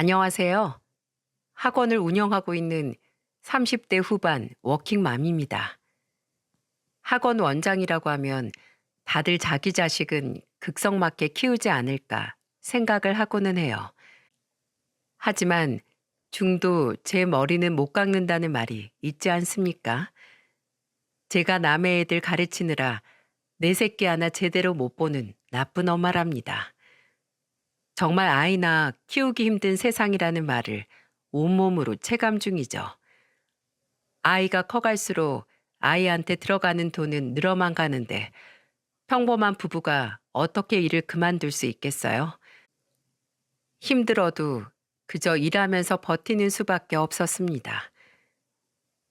안녕하세요. 학원을 운영하고 있는 30대 후반 워킹맘입니다. 학원 원장이라고 하면 다들 자기 자식은 극성맞게 키우지 않을까 생각을 하고는 해요. 하지만 중도 제 머리는 못 깎는다는 말이 있지 않습니까? 제가 남의 애들 가르치느라 내 새끼 하나 제대로 못 보는 나쁜 엄마랍니다. 정말 아이나 키우기 힘든 세상이라는 말을 온몸으로 체감 중이죠. 아이가 커갈수록 아이한테 들어가는 돈은 늘어만 가는데 평범한 부부가 어떻게 일을 그만둘 수 있겠어요? 힘들어도 그저 일하면서 버티는 수밖에 없었습니다.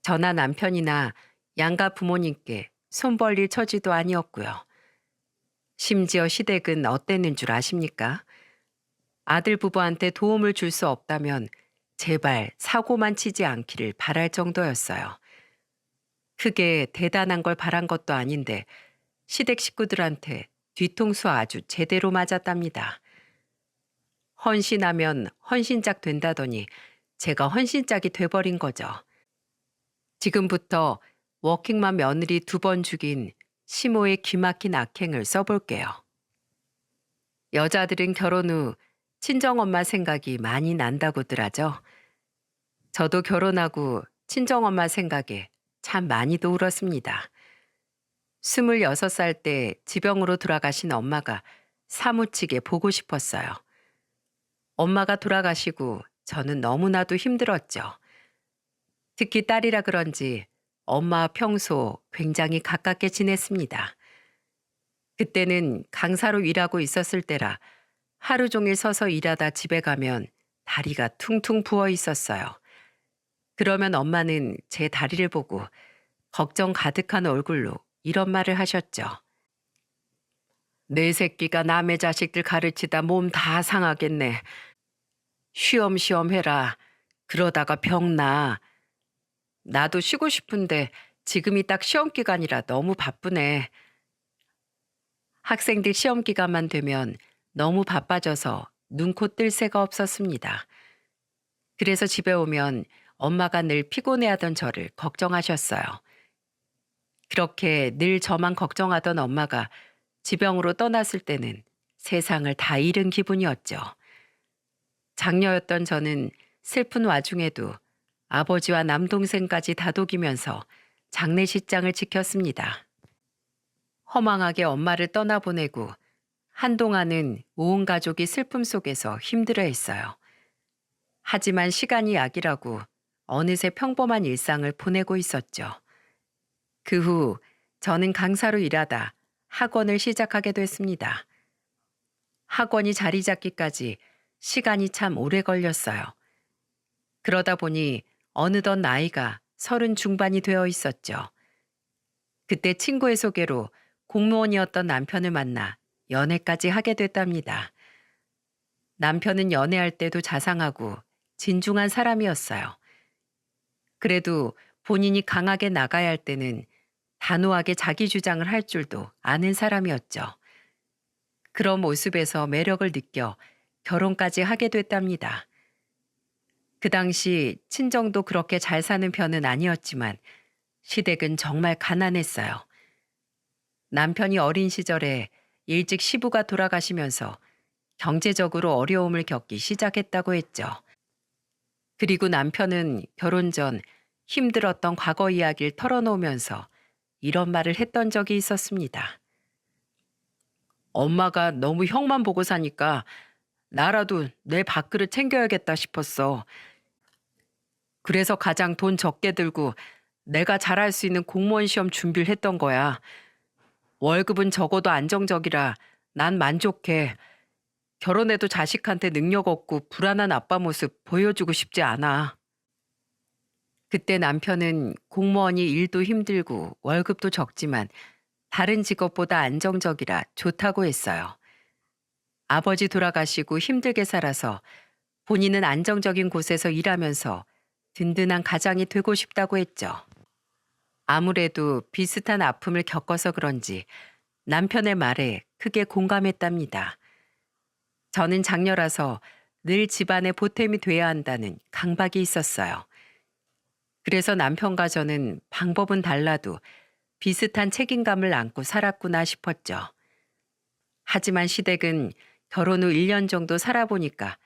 저나 남편이나 양가 부모님께 손 벌릴 처지도 아니었고요. 심지어 시댁은 어땠는 줄 아십니까? 아들 부부한테 도움을 줄 수 없다면 제발 사고만 치지 않기를 바랄 정도였어요. 크게 대단한 걸 바란 것도 아닌데 시댁 식구들한테 뒤통수 아주 제대로 맞았답니다. 헌신하면 헌신짝 된다더니 제가 헌신짝이 돼버린 거죠. 지금부터 워킹맘 며느리 2번 죽인 시모의 기막힌 악행을 써볼게요. 여자들은 결혼 후 친정엄마 생각이 많이 난다고들 하죠. 저도 결혼하고 친정엄마 생각에 참 많이도 울었습니다. 26살 때 지병으로 돌아가신 엄마가 사무치게 보고 싶었어요. 엄마가 돌아가시고 저는 너무나도 힘들었죠. 특히 딸이라 그런지 엄마와 평소 굉장히 가깝게 지냈습니다. 그때는 강사로 일하고 있었을 때라 하루 종일 서서 일하다 집에 가면 다리가 퉁퉁 부어 있었어요. 그러면 엄마는 제 다리를 보고 걱정 가득한 얼굴로 이런 말을 하셨죠. 내 새끼가 남의 자식들 가르치다 몸 다 상하겠네. 쉬엄쉬엄 해라. 그러다가 병 나. 나도 쉬고 싶은데 지금이 딱 시험 기간이라 너무 바쁘네. 학생들 시험 기간만 되면 너무 바빠져서 눈코 뜰 새가 없었습니다. 그래서 집에 오면 엄마가 늘 피곤해하던 저를 걱정하셨어요. 그렇게 늘 저만 걱정하던 엄마가 지병으로 떠났을 때는 세상을 다 잃은 기분이었죠. 장녀였던 저는 슬픈 와중에도 아버지와 남동생까지 다독이면서 장례식장을 지켰습니다. 허망하게 엄마를 떠나보내고 한동안은 온 가족이 슬픔 속에서 힘들어했어요. 하지만 시간이 약이라고 어느새 평범한 일상을 보내고 있었죠. 그 후 저는 강사로 일하다 학원을 시작하게 됐습니다. 학원이 자리 잡기까지 시간이 참 오래 걸렸어요. 그러다 보니 어느덧 나이가 30 중반이 되어 있었죠. 그때 친구의 소개로 공무원이었던 남편을 만나 연애까지 하게 됐답니다. 남편은 연애할 때도 자상하고 진중한 사람이었어요. 그래도 본인이 강하게 나가야 할 때는 단호하게 자기 주장을 할 줄도 아는 사람이었죠. 그런 모습에서 매력을 느껴 결혼까지 하게 됐답니다. 그 당시 친정도 그렇게 잘 사는 편은 아니었지만 시댁은 정말 가난했어요. 남편이 어린 시절에 일찍 시부가 돌아가시면서 경제적으로 어려움을 겪기 시작했다고 했죠. 그리고 남편은 결혼 전 힘들었던 과거 이야기를 털어놓으면서 이런 말을 했던 적이 있었습니다. 엄마가 너무 형만 보고 사니까 나라도 내 밥그릇 챙겨야겠다 싶었어. 그래서 가장 돈 적게 들고 내가 잘할 수 있는 공무원 시험 준비를 했던 거야. 월급은 적어도 안정적이라 난 만족해. 결혼해도 자식한테 능력 없고 불안한 아빠 모습 보여주고 싶지 않아. 그때 남편은 공무원이 일도 힘들고 월급도 적지만 다른 직업보다 안정적이라 좋다고 했어요. 아버지 돌아가시고 힘들게 살아서 본인은 안정적인 곳에서 일하면서 든든한 가장이 되고 싶다고 했죠. 아무래도 비슷한 아픔을 겪어서 그런지 남편의 말에 크게 공감했답니다. 저는 장녀라서 늘 집안의 보탬이 돼야 한다는 강박이 있었어요. 그래서 남편과 저는 방법은 달라도 비슷한 책임감을 안고 살았구나 싶었죠. 하지만 시댁은 결혼 후 1년 정도 살아보니까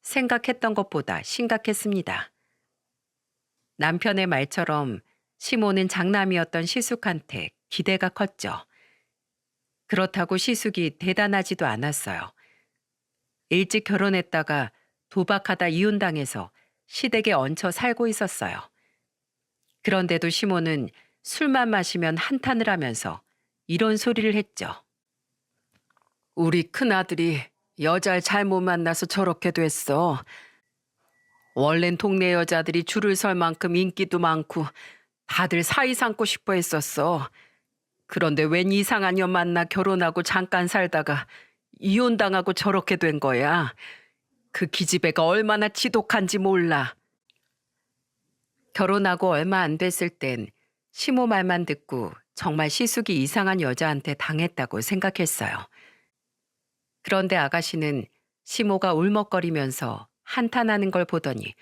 생각했던 것보다 심각했습니다. 남편의 말처럼 시모는 장남이었던 시숙한테 기대가 컸죠. 그렇다고 시숙이 대단하지도 않았어요. 일찍 결혼했다가 도박하다 이혼당해서 시댁에 얹혀 살고 있었어요. 그런데도 시모는 술만 마시면 한탄을 하면서 이런 소리를 했죠. 우리 큰아들이 여자를 잘못 만나서 저렇게 됐어. 원래는 동네 여자들이 줄을 설 만큼 인기도 많고 다들 사이 삼고 싶어 했었어. 그런데 웬 이상한 년 만나 결혼하고 잠깐 살다가 이혼당하고 저렇게 된 거야. 그 기집애가 얼마나 지독한지 몰라. 결혼하고 얼마 안 됐을 땐 시모 말만 듣고 정말 시숙이 이상한 여자한테 당했다고 생각했어요. 그런데 아가씨는 시모가 울먹거리면서 한탄하는 걸 보더니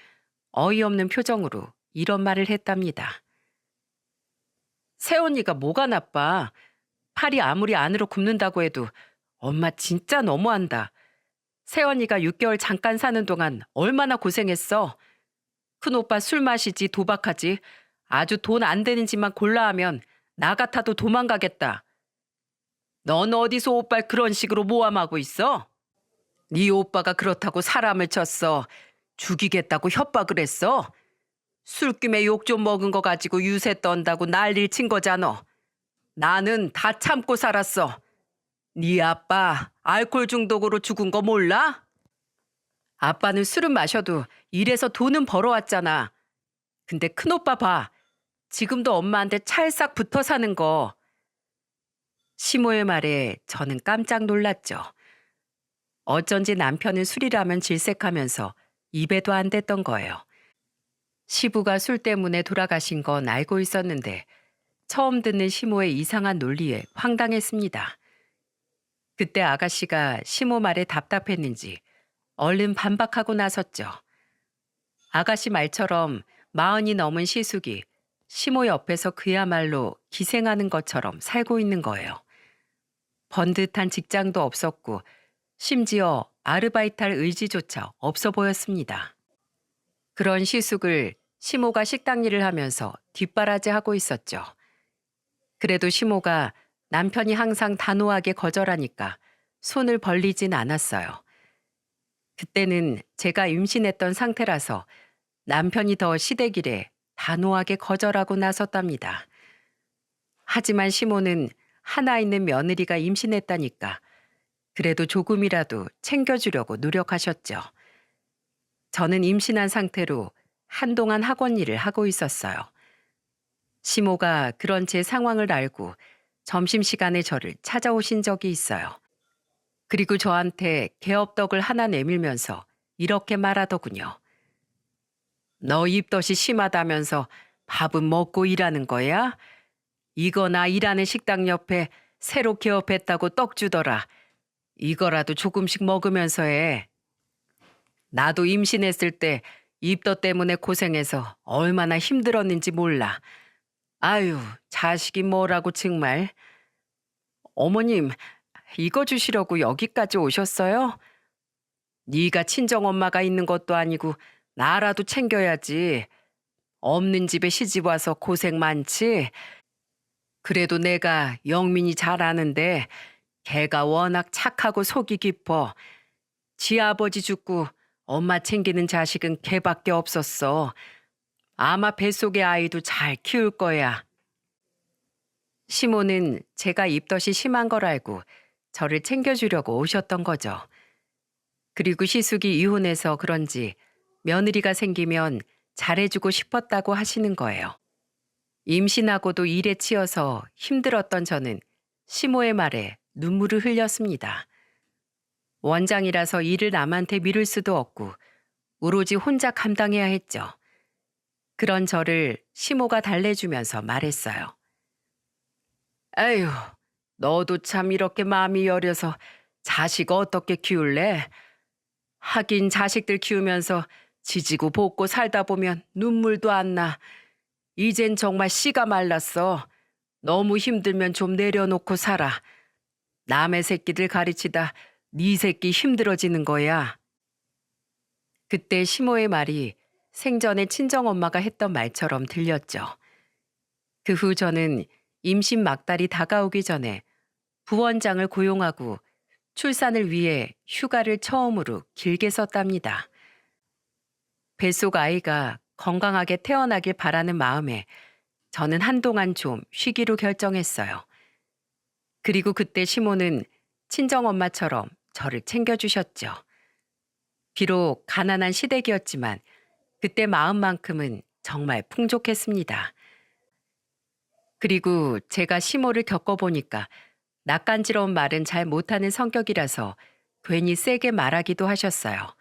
어이없는 표정으로 이런 말을 했답니다. 새언니가 뭐가 나빠. 팔이 아무리 안으로 굽는다고 해도 엄마 진짜 너무한다. 새언니가 6개월 잠깐 사는 동안 얼마나 고생했어. 큰오빠 술 마시지 도박하지. 아주 돈 안 되는 짓만 골라 하면 나 같아도 도망가겠다. 넌 어디서 오빠를 그런 식으로 모함하고 있어? 네 오빠가 그렇다고 사람을 쳤어. 죽이겠다고 협박을 했어. 술김에 욕 좀 먹은 거 가지고 유세 떤다고 난리를 친 거잖아. 나는 다 참고 살았어. 네 아빠 알코올 중독으로 죽은 거 몰라? 아빠는 술은 마셔도 일해서 돈은 벌어왔잖아. 근데 큰오빠 봐. 지금도 엄마한테 찰싹 붙어 사는 거. 시모의 말에 저는 깜짝 놀랐죠. 어쩐지 남편은 술이라면 질색하면서 입에도 안 댔던 거예요. 시부가 술 때문에 돌아가신 건 알고 있었는데 처음 듣는 시모의 이상한 논리에 황당했습니다. 그때 아가씨가 시모 말에 답답했는지 얼른 반박하고 나섰죠. 아가씨 말처럼 40이 넘은 시숙이 시모 옆에서 그야말로 기생하는 것처럼 살고 있는 거예요. 번듯한 직장도 없었고 심지어 아르바이트할 의지조차 없어 보였습니다. 그런 시숙을 시모가 식당 일을 하면서 뒷바라지하고 있었죠. 그래도 시모가 남편이 항상 단호하게 거절하니까 손을 벌리진 않았어요. 그때는 제가 임신했던 상태라서 남편이 더 시댁일에 단호하게 거절하고 나섰답니다. 하지만 시모는 하나 있는 며느리가 임신했다니까 그래도 조금이라도 챙겨주려고 노력하셨죠. 저는 임신한 상태로 한동안 학원 일을 하고 있었어요. 시모가 그런 제 상황을 알고 점심시간에 저를 찾아오신 적이 있어요. 그리고 저한테 개업덕을 하나 내밀면서 이렇게 말하더군요. 너 입덧이 심하다면서 밥은 먹고 일하는 거야? 이거나 일하는 식당 옆에 새로 개업했다고 떡 주더라. 이거라도 조금씩 먹으면서 해. 나도 임신했을 때 입덧 때문에 고생해서 얼마나 힘들었는지 몰라. 아유, 자식이 뭐라고 정말. 어머님, 이거 주시려고 여기까지 오셨어요? 네가 친정엄마가 있는 것도 아니고 나라도 챙겨야지. 없는 집에 시집 와서 고생 많지? 그래도 내가 영민이 잘 아는데 걔가 워낙 착하고 속이 깊어. 지 아버지 죽고 엄마 챙기는 자식은 걔밖에 없었어. 아마 뱃속의 아이도 잘 키울 거야. 시모는 제가 입덧이 심한 걸 알고 저를 챙겨주려고 오셨던 거죠. 그리고 시숙이 이혼해서 그런지 며느리가 생기면 잘해주고 싶었다고 하시는 거예요. 임신하고도 일에 치여서 힘들었던 저는 시모의 말에 눈물을 흘렸습니다. 원장이라서 일을 남한테 미룰 수도 없고 오로지 혼자 감당해야 했죠. 그런 저를 시모가 달래주면서 말했어요. 에휴, 너도 참 이렇게 마음이 여려서 자식 어떻게 키울래? 하긴 자식들 키우면서 지지고 볶고 살다 보면 눈물도 안 나. 이젠 정말 씨가 말랐어. 너무 힘들면 좀 내려놓고 살아. 남의 새끼들 가르치다 네 새끼 힘들어지는 거야. 그때 시모의 말이 생전에 친정엄마가 했던 말처럼 들렸죠. 그 후 저는 임신 막달이 다가오기 전에 부원장을 고용하고 출산을 위해 휴가를 처음으로 길게 썼답니다. 뱃속 아이가 건강하게 태어나길 바라는 마음에 저는 한동안 좀 쉬기로 결정했어요. 그리고 그때 시모는 친정엄마처럼 저를 챙겨주셨죠. 비록 가난한 시댁이었지만 그때 마음만큼은 정말 풍족했습니다. 그리고 제가 시모를 겪어보니까 낯간지러운 말은 잘 못하는 성격이라서 괜히 세게 말하기도 하셨어요.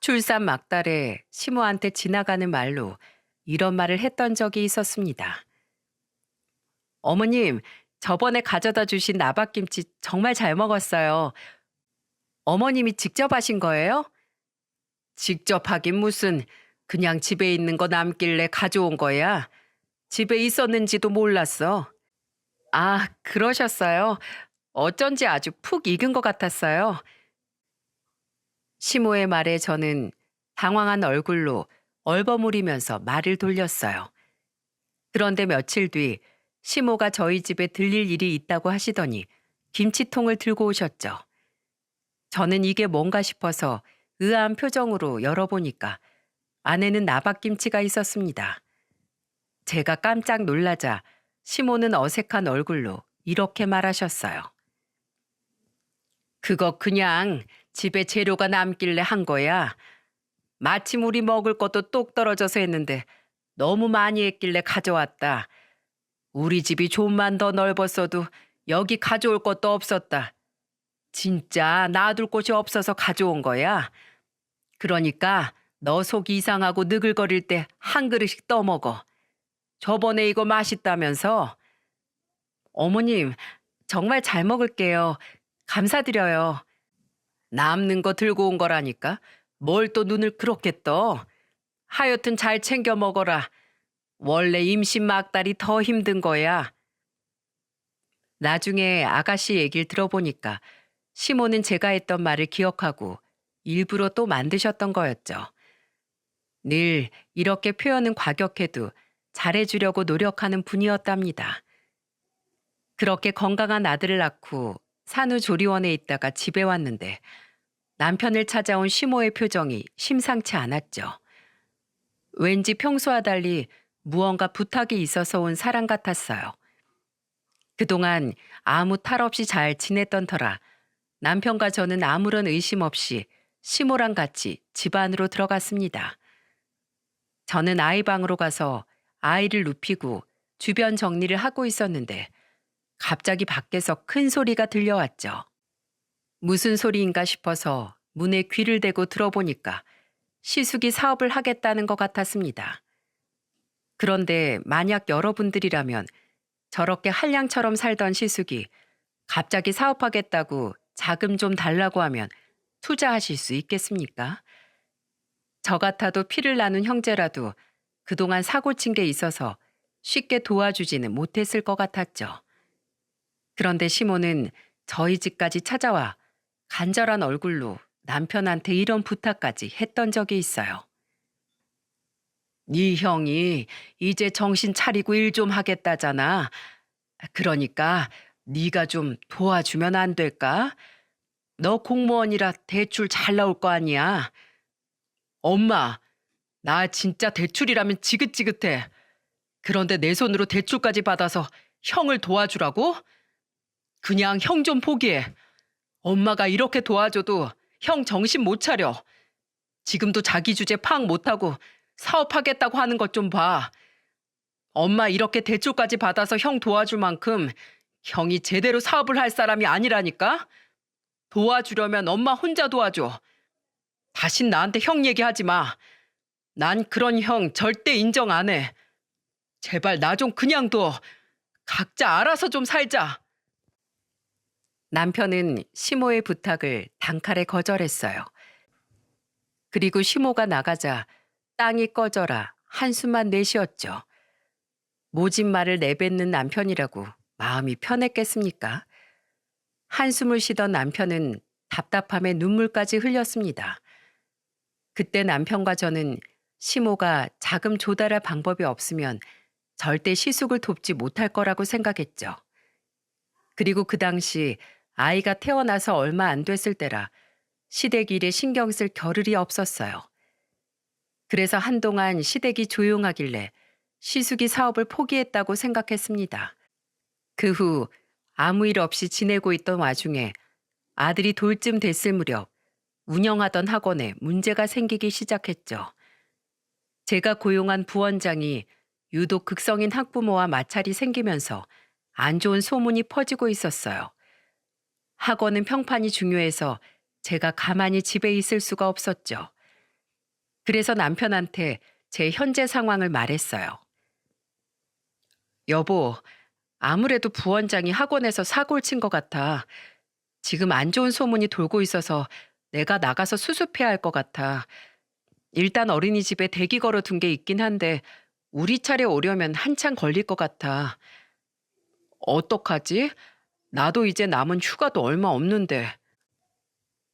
출산 막달에 시모한테 지나가는 말로 이런 말을 했던 적이 있었습니다. 어머님, 저번에 가져다 주신 나박김치 정말 잘 먹었어요. 어머님이 직접 하신 거예요? 직접 하긴 무슨, 그냥 집에 있는 거 남길래 가져온 거야. 집에 있었는지도 몰랐어. 아, 그러셨어요. 어쩐지 아주 푹 익은 것 같았어요. 시모의 말에 저는 당황한 얼굴로 얼버무리면서 말을 돌렸어요. 그런데 며칠 뒤 시모가 저희 집에 들릴 일이 있다고 하시더니 김치통을 들고 오셨죠. 저는 이게 뭔가 싶어서 의아한 표정으로 열어보니까 안에는 나박김치가 있었습니다. 제가 깜짝 놀라자 시모는 어색한 얼굴로 이렇게 말하셨어요. 그거 그냥 집에 재료가 남길래 한 거야. 마침 우리 먹을 것도 똑 떨어져서 했는데 너무 많이 했길래 가져왔다. 우리 집이 좀만 더 넓었어도 여기 가져올 것도 없었다. 진짜 놔둘 곳이 없어서 가져온 거야. 그러니까 너 속이 이상하고 느글거릴 때 한 그릇씩 떠먹어. 저번에 이거 맛있다면서. 어머님, 정말 잘 먹을게요. 감사드려요. 남는 거 들고 온 거라니까. 뭘 또 눈을 그렇게 떠. 하여튼 잘 챙겨 먹어라. 원래 임신 막달이 더 힘든 거야. 나중에 아가씨 얘기를 들어보니까 시모는 제가 했던 말을 기억하고 일부러 또 만드셨던 거였죠. 늘 이렇게 표현은 과격해도 잘해주려고 노력하는 분이었답니다. 그렇게 건강한 아들을 낳고 산후조리원에 있다가 집에 왔는데 남편을 찾아온 시모의 표정이 심상치 않았죠. 왠지 평소와 달리 무언가 부탁이 있어서 온 사람 같았어요. 그동안 아무 탈 없이 잘 지냈던 터라 남편과 저는 아무런 의심 없이 시모랑 같이 집 안으로 들어갔습니다. 저는 아이 방으로 가서 아이를 눕히고 주변 정리를 하고 있었는데 갑자기 밖에서 큰 소리가 들려왔죠. 무슨 소리인가 싶어서 문에 귀를 대고 들어보니까 시숙이 사업을 하겠다는 것 같았습니다. 그런데 만약 여러분들이라면 저렇게 한량처럼 살던 시숙이 갑자기 사업하겠다고 자금 좀 달라고 하면 투자하실 수 있겠습니까? 저 같아도 피를 나눈 형제라도 그동안 사고 친 게 있어서 쉽게 도와주지는 못했을 것 같았죠. 그런데 시모는 저희 집까지 찾아와 간절한 얼굴로 남편한테 이런 부탁까지 했던 적이 있어요. 네 형이 이제 정신 차리고 일 좀 하겠다잖아. 그러니까 네가 좀 도와주면 안 될까? 너 공무원이라 대출 잘 나올 거 아니야. 엄마, 나 진짜 대출이라면 지긋지긋해. 그런데 내 손으로 대출까지 받아서 형을 도와주라고? 그냥 형 좀 포기해. 엄마가 이렇게 도와줘도 형 정신 못 차려. 지금도 자기 주제 파악 못하고 사업하겠다고 하는 것 좀 봐. 엄마 이렇게 대출까지 받아서 형 도와줄 만큼 형이 제대로 사업을 할 사람이 아니라니까? 도와주려면 엄마 혼자 도와줘. 다신 나한테 형 얘기하지 마. 난 그런 형 절대 인정 안 해. 제발 나 좀 그냥 둬. 각자 알아서 좀 살자. 남편은 시모의 부탁을 단칼에 거절했어요. 그리고 시모가 나가자 땅이 꺼져라 한숨만 내쉬었죠. 모진 말을 내뱉는 남편이라고 마음이 편했겠습니까? 한숨을 쉬던 남편은 답답함에 눈물까지 흘렸습니다. 그때 남편과 저는 시모가 자금 조달할 방법이 없으면 절대 시숙을 돕지 못할 거라고 생각했죠. 그리고 그 당시 아이가 태어나서 얼마 안 됐을 때라 시댁 일에 신경 쓸 겨를이 없었어요. 그래서 한동안 시댁이 조용하길래 시숙이 사업을 포기했다고 생각했습니다. 그 후 아무 일 없이 지내고 있던 와중에 아들이 돌쯤 됐을 무렵 운영하던 학원에 문제가 생기기 시작했죠. 제가 고용한 부원장이 유독 극성인 학부모와 마찰이 생기면서 안 좋은 소문이 퍼지고 있었어요. 학원은 평판이 중요해서 제가 가만히 집에 있을 수가 없었죠. 그래서 남편한테 제 현재 상황을 말했어요. 여보, 아무래도 부원장이 학원에서 사고를 친 것 같아. 지금 안 좋은 소문이 돌고 있어서 내가 나가서 수습해야 할 것 같아. 일단 어린이집에 대기 걸어 둔 게 있긴 한데 우리 차례 오려면 한참 걸릴 것 같아. 어떡하지? 나도 이제 남은 휴가도 얼마 없는데.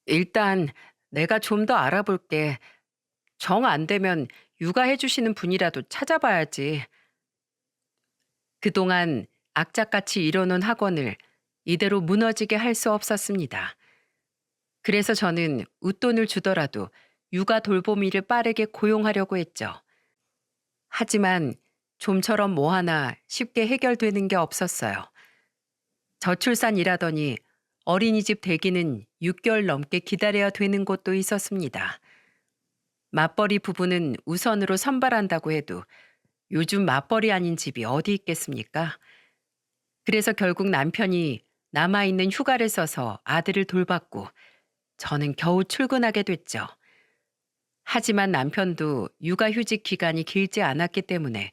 일단 내가 좀 더 알아볼게. 정 안 되면 육아해 주시는 분이라도 찾아봐야지. 그동안 악착같이 이뤄놓은 학원을 이대로 무너지게 할 수 없었습니다. 그래서 저는 웃돈을 주더라도 육아 돌보미를 빠르게 고용하려고 했죠. 하지만 좀처럼 뭐 하나 쉽게 해결되는 게 없었어요. 저출산 일하더니 어린이집 대기는 6개월 넘게 기다려야 되는 곳도 있었습니다. 맞벌이 부부는 우선으로 선발한다고 해도 요즘 맞벌이 아닌 집이 어디 있겠습니까? 그래서 결국 남편이 남아있는 휴가를 써서 아들을 돌봤고 저는 겨우 출근하게 됐죠. 하지만 남편도 육아휴직 기간이 길지 않았기 때문에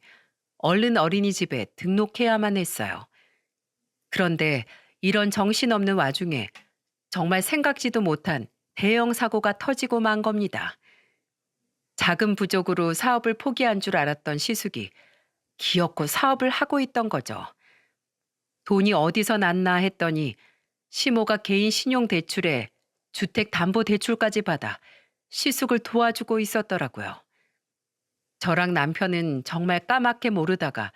얼른 어린이집에 등록해야만 했어요. 그런데 이런 정신없는 와중에 정말 생각지도 못한 대형 사고가 터지고 만 겁니다. 자금 부족으로 사업을 포기한 줄 알았던 시숙이 기어코 사업을 하고 있던 거죠. 돈이 어디서 났나 했더니 시모가 개인 신용대출에 주택담보대출까지 받아 시숙을 도와주고 있었더라고요. 저랑 남편은 정말 까맣게 모르다가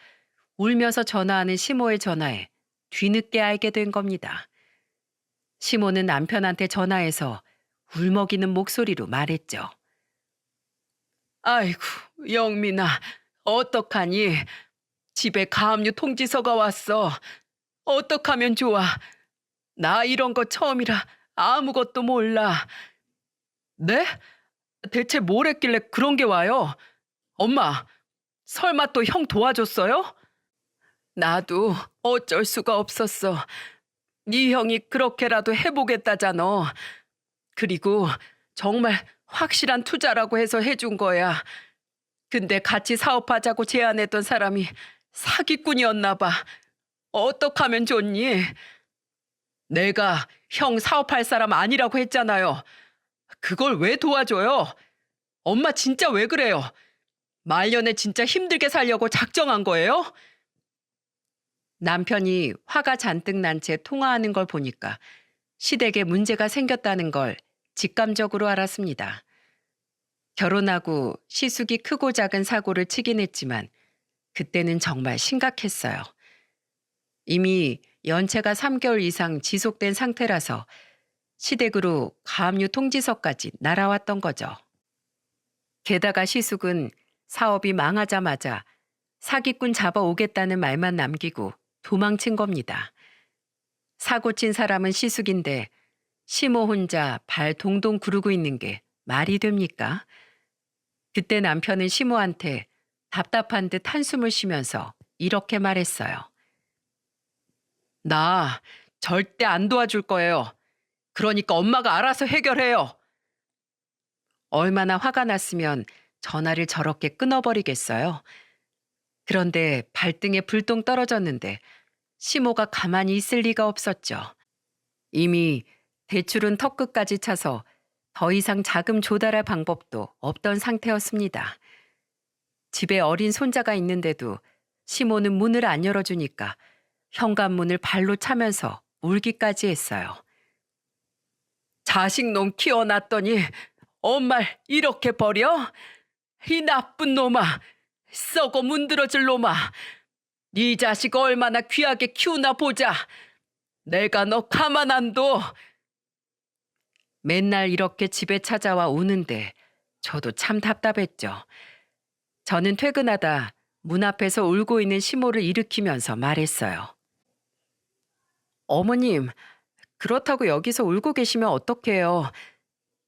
울면서 전화하는 시모의 전화에 뒤늦게 알게 된 겁니다. 시모는 남편한테 전화해서 울먹이는 목소리로 말했죠. 아이고, 영민아, 어떡하니? 집에 가압류 통지서가 왔어. 어떡하면 좋아? 나 이런 거 처음이라 아무것도 몰라. 네? 대체 뭘 했길래 그런 게 와요? 엄마, 설마 또 형 도와줬어요? 나도 어쩔 수가 없었어. 네 형이 그렇게라도 해보겠다잖아. 그리고 정말 확실한 투자라고 해서 해준 거야. 근데 같이 사업하자고 제안했던 사람이 사기꾼이었나 봐. 어떡하면 좋니? 내가 형 사업할 사람 아니라고 했잖아요. 그걸 왜 도와줘요? 엄마 진짜 왜 그래요? 말년에 진짜 힘들게 살려고 작정한 거예요? 남편이 화가 잔뜩 난 채 통화하는 걸 보니까 시댁에 문제가 생겼다는 걸 직감적으로 알았습니다. 결혼하고 시숙이 크고 작은 사고를 치긴 했지만 그때는 정말 심각했어요. 이미 연체가 3개월 이상 지속된 상태라서 시댁으로 가압류 통지서까지 날아왔던 거죠. 게다가 시숙은 사업이 망하자마자 사기꾼 잡아오겠다는 말만 남기고 도망친 겁니다. 사고 친 사람은 시숙인데 시모 혼자 발 동동 구르고 있는 게 말이 됩니까? 그때 남편은 시모한테 답답한 듯 한숨을 쉬면서 이렇게 말했어요. 나 절대 안 도와줄 거예요. 그러니까 엄마가 알아서 해결해요. 얼마나 화가 났으면 전화를 저렇게 끊어버리겠어요. 그런데 발등에 불똥 떨어졌는데 시모가 가만히 있을 리가 없었죠. 이미 대출은 턱끝까지 차서 더 이상 자금 조달할 방법도 없던 상태였습니다. 집에 어린 손자가 있는데도 시모는 문을 안 열어주니까 현관문을 발로 차면서 울기까지 했어요. 자식놈 키워놨더니 엄마를 이렇게 버려? 이 나쁜 놈아, 썩어 문드러질 놈아. 네 자식 얼마나 귀하게 키우나 보자. 내가 너 가만 안 둬. 맨날 이렇게 집에 찾아와 우는데 저도 참 답답했죠. 저는 퇴근하다 문 앞에서 울고 있는 시모를 일으키면서 말했어요. 어머님, 그렇다고 여기서 울고 계시면 어떡해요.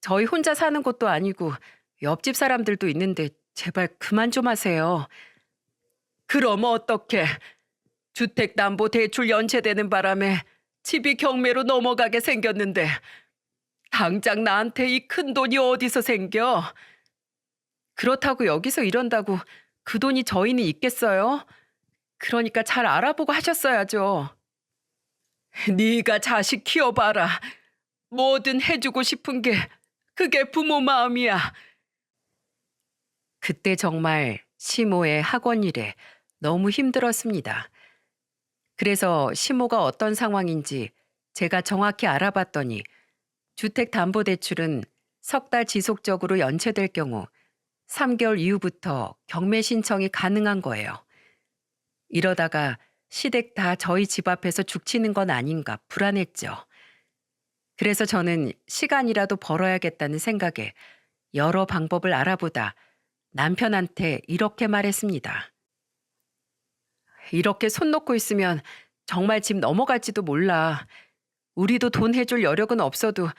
저희 혼자 사는 것도 아니고 옆집 사람들도 있는데 제발 그만 좀 하세요. 그럼 어떡해. 주택담보대출 연체되는 바람에 집이 경매로 넘어가게 생겼는데 당장 나한테 이 큰 돈이 어디서 생겨? 그렇다고 여기서 이런다고 그 돈이 저희는 있겠어요? 그러니까 잘 알아보고 하셨어야죠. 네가 자식 키워봐라. 뭐든 해주고 싶은 게 그게 부모 마음이야. 그때 정말 시모의 학원 일에 너무 힘들었습니다. 그래서 시모가 어떤 상황인지 제가 정확히 알아봤더니 주택담보대출은 석 달 지속적으로 연체될 경우 3개월 이후부터 경매 신청이 가능한 거예요. 이러다가 시댁 다 저희 집 앞에서 죽치는 건 아닌가 불안했죠. 그래서 저는 시간이라도 벌어야겠다는 생각에 여러 방법을 알아보다 남편한테 이렇게 말했습니다. 이렇게 손 놓고 있으면 정말 집 넘어갈지도 몰라. 우리도 돈 해줄 여력은 없어도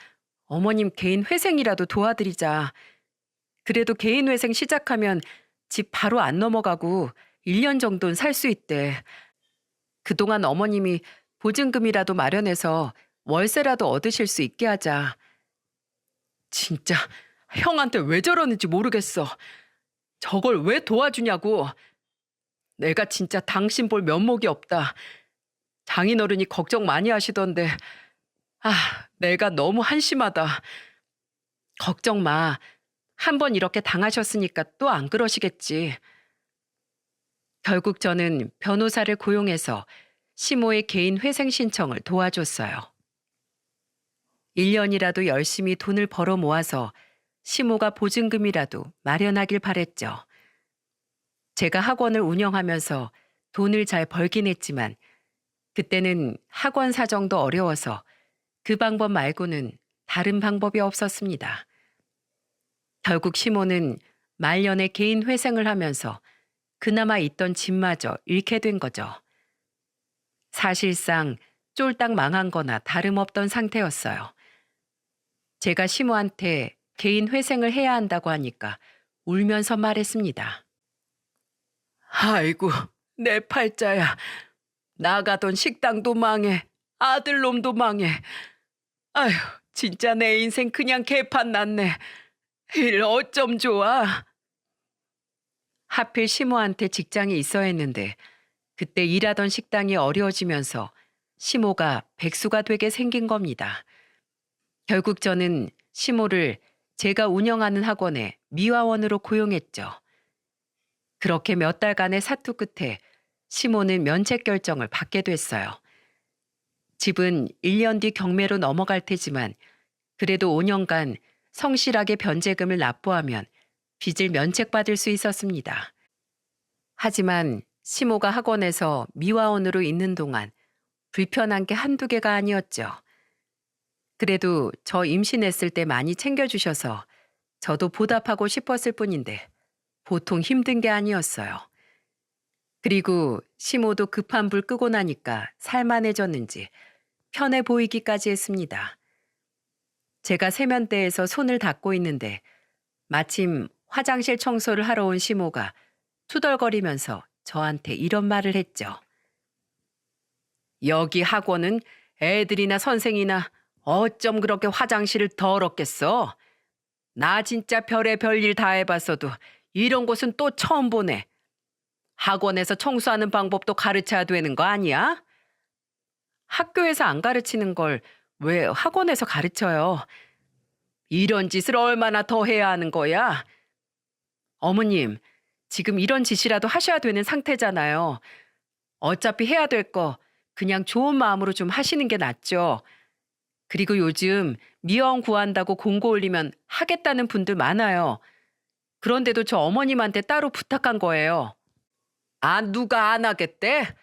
어머님 개인 회생이라도 도와드리자. 그래도 개인 회생 시작하면 집 바로 안 넘어가고 1년 정도는 살 수 있대. 그동안 어머님이 보증금이라도 마련해서 월세라도 얻으실 수 있게 하자. 진짜 형한테 왜 저러는지 모르겠어. 저걸 왜 도와주냐고. 내가 진짜 당신 볼 면목이 없다. 장인어른이 걱정 많이 하시던데 내가 너무 한심하다. 걱정 마. 한 번 이렇게 당하셨으니까 또 안 그러시겠지. 결국 저는 변호사를 고용해서 시모의 개인 회생 신청을 도와줬어요. 1년이라도 열심히 돈을 벌어 모아서 시모가 보증금이라도 마련하길 바랬죠. 제가 학원을 운영하면서 돈을 잘 벌긴 했지만 그때는 학원 사정도 어려워서 그 방법 말고는 다른 방법이 없었습니다. 결국 시모는 말년에 개인 회생을 하면서 그나마 있던 집마저 잃게 된 거죠. 사실상 쫄딱 망한 거나 다름없던 상태였어요. 제가 시모한테 개인 회생을 해야 한다고 하니까 울면서 말했습니다. 아이고, 내 팔자야. 나가던 식당도 망해. 아들놈도 망해. 아휴, 진짜 내 인생 그냥 개판 났네. 일 어쩜 좋아. 하필 시모한테 직장이 있어야 했는데 그때 일하던 식당이 어려워지면서 시모가 백수가 되게 생긴 겁니다. 결국 저는 시모를 제가 운영하는 학원에 미화원으로 고용했죠. 그렇게 몇 달간의 사투 끝에 시모는 면책 결정을 받게 됐어요. 집은 1년 뒤 경매로 넘어갈 테지만 그래도 5년간 성실하게 변제금을 납부하면 빚을 면책받을 수 있었습니다. 하지만 시모가 학원에서 미화원으로 있는 동안 불편한 게 한두 개가 아니었죠. 그래도 저 임신했을 때 많이 챙겨주셔서 저도 보답하고 싶었을 뿐인데 보통 힘든 게 아니었어요. 그리고 시모도 급한 불 끄고 나니까 살만해졌는지 편해 보이기까지 했습니다. 제가 세면대에서 손을 닦고 있는데 마침 화장실 청소를 하러 온 시모가 투덜거리면서 저한테 이런 말을 했죠. 여기 학원은 애들이나 선생이나 어쩜 그렇게 화장실을 더럽겠어? 나 진짜 별의 별일 다 해봤어도 이런 곳은 또 처음 보네. 학원에서 청소하는 방법도 가르쳐야 되는 거 아니야? 학교에서 안 가르치는 걸 왜 학원에서 가르쳐요? 이런 짓을 얼마나 더 해야 하는 거야? 어머님, 지금 이런 짓이라도 하셔야 되는 상태잖아요. 어차피 해야 될 거 그냥 좋은 마음으로 좀 하시는 게 낫죠. 그리고 요즘 미영 구한다고 공고 올리면 하겠다는 분들 많아요. 그런데도 저 어머님한테 따로 부탁한 거예요. 아, 누가 안 하겠대?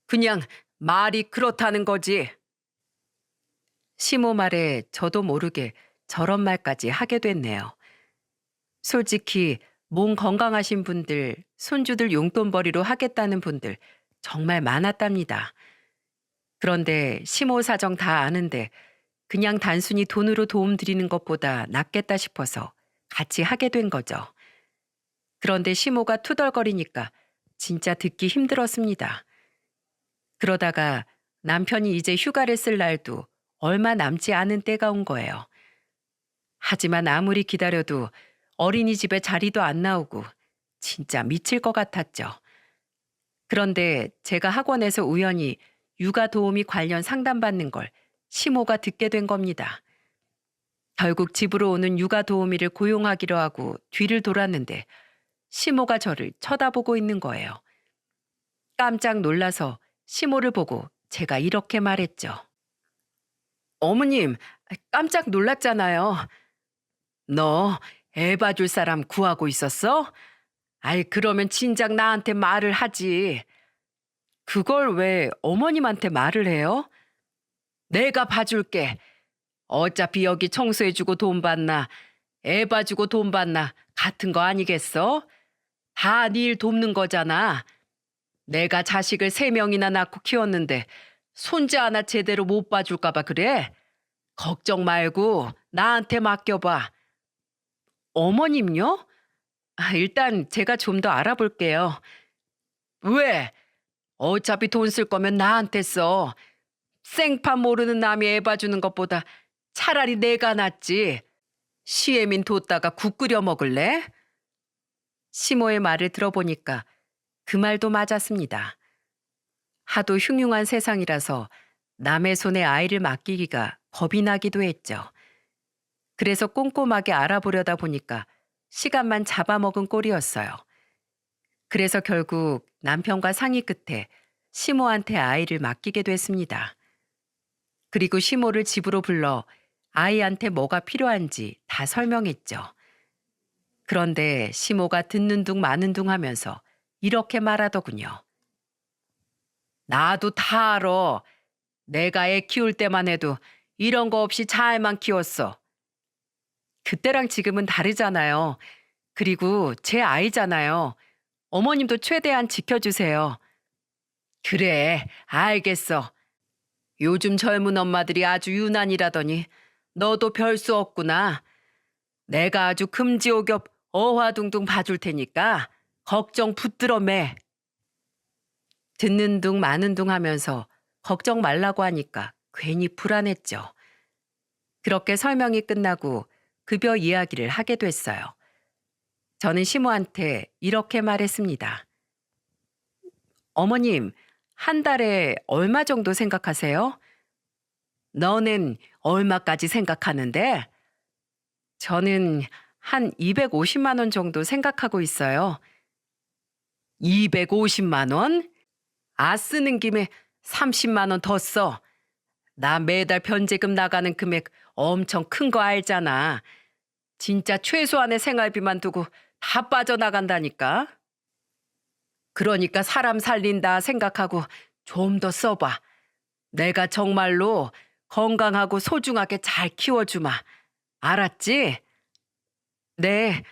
그냥 말이 그렇다는 거지. 시모 말에 저도 모르게 저런 말까지 하게 됐네요. 솔직히 몸 건강하신 분들, 손주들 용돈벌이로 하겠다는 분들 정말 많았답니다. 그런데 시모 사정 다 아는데 그냥 단순히 돈으로 도움 드리는 것보다 낫겠다 싶어서 같이 하게 된 거죠. 그런데 시모가 투덜거리니까 진짜 듣기 힘들었습니다. 그러다가 남편이 이제 휴가를 쓸 날도 얼마 남지 않은 때가 온 거예요. 하지만 아무리 기다려도 어린이집에 자리도 안 나오고 진짜 미칠 것 같았죠. 그런데 제가 학원에서 우연히 육아 도우미 관련 상담받는 걸 시모가 듣게 된 겁니다. 결국 집으로 오는 육아 도우미를 고용하기로 하고 뒤를 돌았는데 시모가 저를 쳐다보고 있는 거예요. 깜짝 놀라서 시모를 보고 제가 이렇게 말했죠. 어머님, 깜짝 놀랐잖아요. 너 애 봐줄 사람 구하고 있었어? 아이, 그러면 진작 나한테 말을 하지. 그걸 왜 어머님한테 말을 해요? 내가 봐줄게. 어차피 여기 청소해주고 돈 받나, 애 봐주고 돈 받나 같은 거 아니겠어? 다 네 일 돕는 거잖아. 내가 자식을 3명이나 낳고 키웠는데 손자 하나 제대로 못 봐줄까 봐 그래? 걱정 말고 나한테 맡겨봐. 어머님요? 일단 제가 좀 더 알아볼게요. 왜? 어차피 돈 쓸 거면 나한테 써. 생판 모르는 남이 애 봐주는 것보다 차라리 내가 낫지. 시애민 뒀다가 국 끓여 먹을래? 시모의 말을 들어보니까 그 말도 맞았습니다. 하도 흉흉한 세상이라서 남의 손에 아이를 맡기기가 겁이 나기도 했죠. 그래서 꼼꼼하게 알아보려다 보니까 시간만 잡아먹은 꼴이었어요. 그래서 결국 남편과 상의 끝에 시모한테 아이를 맡기게 됐습니다. 그리고 시모를 집으로 불러 아이한테 뭐가 필요한지 다 설명했죠. 그런데 시모가 듣는 둥 마는 둥 하면서 이렇게 말하더군요. 나도 다 알아. 내가 애 키울 때만 해도 이런 거 없이 잘만 키웠어. 그때랑 지금은 다르잖아요. 그리고 제 아이잖아요. 어머님도 최대한 지켜주세요. 그래, 알겠어. 요즘 젊은 엄마들이 아주 유난이라더니 너도 별 수 없구나. 내가 아주 금지옥엽 어화둥둥 봐줄 테니까 걱정 붙들어 매. 듣는 둥 마는 둥 하면서 걱정 말라고 하니까 괜히 불안했죠. 그렇게 설명이 끝나고 급여 이야기를 하게 됐어요. 저는 시모한테 이렇게 말했습니다. 어머님, 한 달에 얼마 정도 생각하세요? 너는 얼마까지 생각하는데? 저는 한 250만 원 정도 생각하고 있어요. 250만 원? 쓰는 김에 30만 원 더 써. 나 매달 변제금 나가는 금액 엄청 큰 거 알잖아. 진짜 최소한의 생활비만 두고 다 빠져나간다니까. 그러니까 사람 살린다 생각하고 좀 더 써봐. 내가 정말로 건강하고 소중하게 잘 키워주마. 알았지? 네.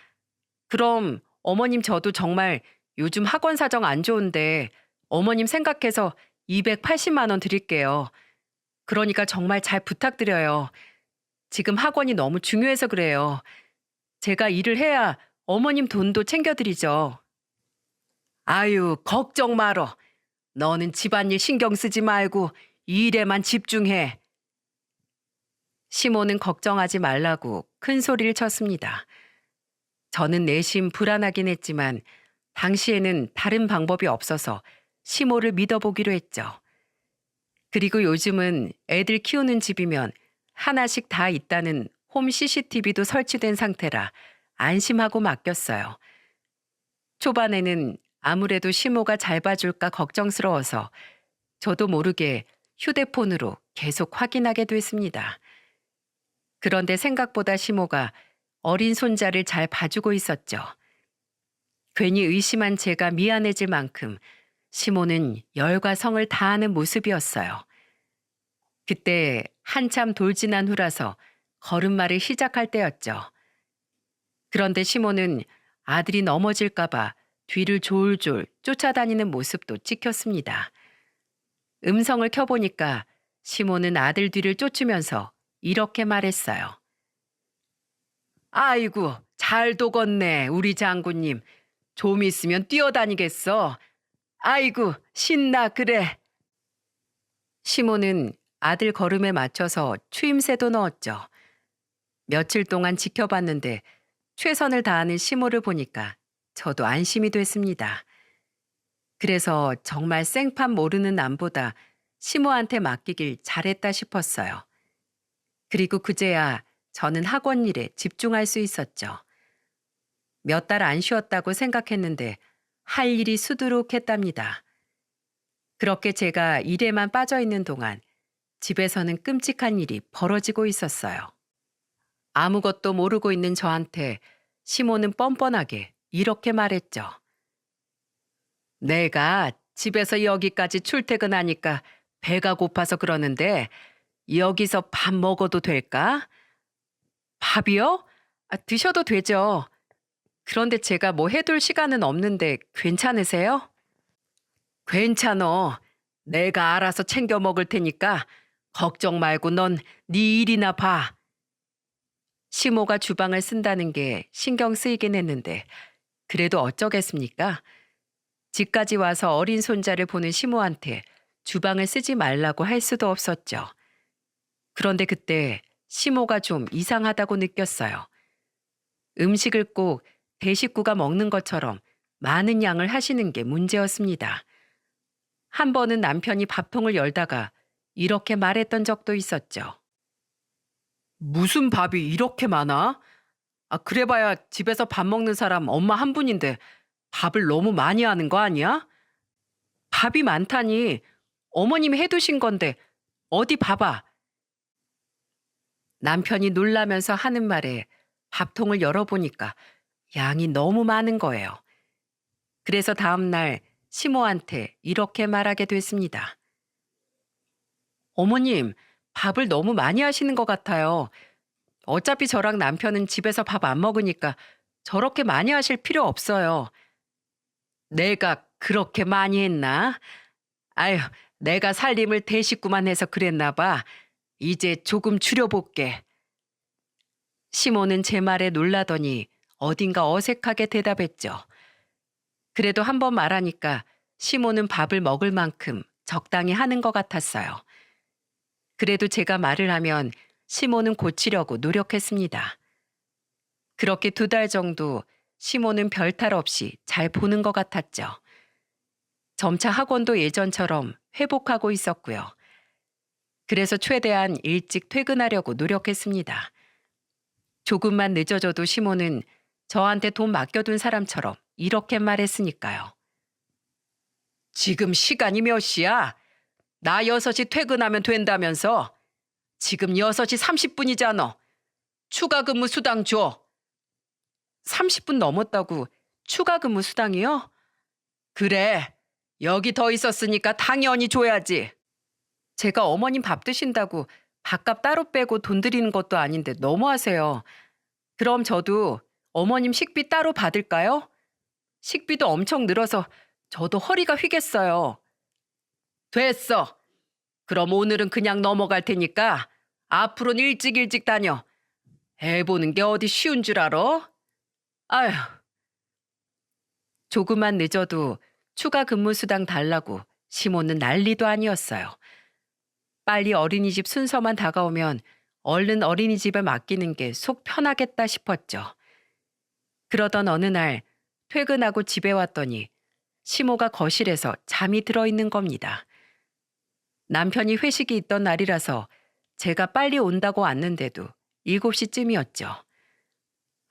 그럼 어머님 저도 정말 요즘 학원 사정 안 좋은데 어머님 생각해서 280만 원 드릴게요. 그러니까 정말 잘 부탁드려요. 지금 학원이 너무 중요해서 그래요. 제가 일을 해야 어머님 돈도 챙겨드리죠. 아유, 걱정 말어. 너는 집안일 신경 쓰지 말고 일에만 집중해. 시모는 걱정하지 말라고 큰 소리를 쳤습니다. 저는 내심 불안하긴 했지만 당시에는 다른 방법이 없어서 시모를 믿어보기로 했죠. 그리고 요즘은 애들 키우는 집이면 하나씩 다 있다는 홈 CCTV도 설치된 상태라 안심하고 맡겼어요. 초반에는 아무래도 시모가 잘 봐줄까 걱정스러워서 저도 모르게 휴대폰으로 계속 확인하게 됐습니다. 그런데 생각보다 시모가 어린 손자를 잘 봐주고 있었죠. 괜히 의심한 제가 미안해질 만큼 시모는 열과 성을 다하는 모습이었어요. 그때 한참 돌진한 후라서 걸음마를 시작할 때였죠. 그런데 시모는 아들이 넘어질까봐 뒤를 졸졸 쫓아다니는 모습도 찍혔습니다. 음성을 켜보니까 시모는 아들 뒤를 쫓으면서 이렇게 말했어요. 아이고, 잘 도겄네, 우리 장군님. 좀 있으면 뛰어다니겠어. 아이고, 신나, 그래. 시모는 아들 걸음에 맞춰서 추임새도 넣었죠. 며칠 동안 지켜봤는데 최선을 다하는 시모를 보니까 저도 안심이 됐습니다. 그래서 정말 생판 모르는 남보다 시모한테 맡기길 잘했다 싶었어요. 그리고 그제야 저는 학원 일에 집중할 수 있었죠. 몇 달 안 쉬었다고 생각했는데 할 일이 수두룩했답니다. 그렇게 제가 일에만 빠져 있는 동안 집에서는 끔찍한 일이 벌어지고 있었어요. 아무것도 모르고 있는 저한테 시모는 뻔뻔하게 이렇게 말했죠. 내가 집에서 여기까지 출퇴근하니까 배가 고파서 그러는데 여기서 밥 먹어도 될까? 밥이요? 드셔도 되죠. 그런데 제가 뭐 해둘 시간은 없는데 괜찮으세요? 괜찮어. 내가 알아서 챙겨 먹을 테니까 걱정 말고 넌 네 일이나 봐. 시모가 주방을 쓴다는 게 신경 쓰이긴 했는데 그래도 어쩌겠습니까? 집까지 와서 어린 손자를 보는 시모한테 주방을 쓰지 말라고 할 수도 없었죠. 그런데 그때 시모가 좀 이상하다고 느꼈어요. 음식을 꼭 대식구가 먹는 것처럼 많은 양을 하시는 게 문제였습니다. 한 번은 남편이 밥통을 열다가 이렇게 말했던 적도 있었죠. 무슨 밥이 이렇게 많아? 그래봐야 집에서 밥 먹는 사람 엄마 한 분인데 밥을 너무 많이 하는 거 아니야? 밥이 많다니 어머님이 해두신 건데 어디 봐봐. 남편이 놀라면서 하는 말에 밥통을 열어보니까 양이 너무 많은 거예요. 그래서 다음날 시모한테 이렇게 말하게 됐습니다. 어머님, 밥을 너무 많이 하시는 것 같아요. 어차피 저랑 남편은 집에서 밥 안 먹으니까 저렇게 많이 하실 필요 없어요. 내가 그렇게 많이 했나? 아유, 내가 살림을 대식구만 해서 그랬나 봐. 이제 조금 줄여볼게. 시모는 제 말에 놀라더니 어딘가 어색하게 대답했죠. 그래도 한 번 말하니까 시모는 밥을 먹을 만큼 적당히 하는 것 같았어요. 그래도 제가 말을 하면 시모는 고치려고 노력했습니다. 그렇게 2달 정도 시모는 별탈 없이 잘 보는 것 같았죠. 점차 학원도 예전처럼 회복하고 있었고요. 그래서 최대한 일찍 퇴근하려고 노력했습니다. 조금만 늦어져도 시모는 저한테 돈 맡겨둔 사람처럼 이렇게 말했으니까요. 지금 시간이 몇 시야? 나 6시 퇴근하면 된다면서. 지금 6시 30분이잖아. 추가 근무 수당 줘. 30분 넘었다고 추가 근무 수당이요? 그래. 여기 더 있었으니까 당연히 줘야지. 제가 어머님 밥 드신다고 밥값 따로 빼고 돈 드리는 것도 아닌데 너무하세요. 그럼 저도 어머님 식비 따로 받을까요? 식비도 엄청 늘어서 저도 허리가 휘겠어요. 됐어. 그럼 오늘은 그냥 넘어갈 테니까 앞으로는 일찍 다녀. 애 보는 게 어디 쉬운 줄 알아? 아휴. 조금만 늦어도 추가 근무 수당 달라고 시모는 난리도 아니었어요. 빨리 어린이집 순서만 다가오면 얼른 어린이집에 맡기는 게 속 편하겠다 싶었죠. 그러던 어느 날 퇴근하고 집에 왔더니 시모가 거실에서 잠이 들어있는 겁니다. 남편이 회식이 있던 날이라서 제가 빨리 온다고 왔는데도 7시쯤이었죠.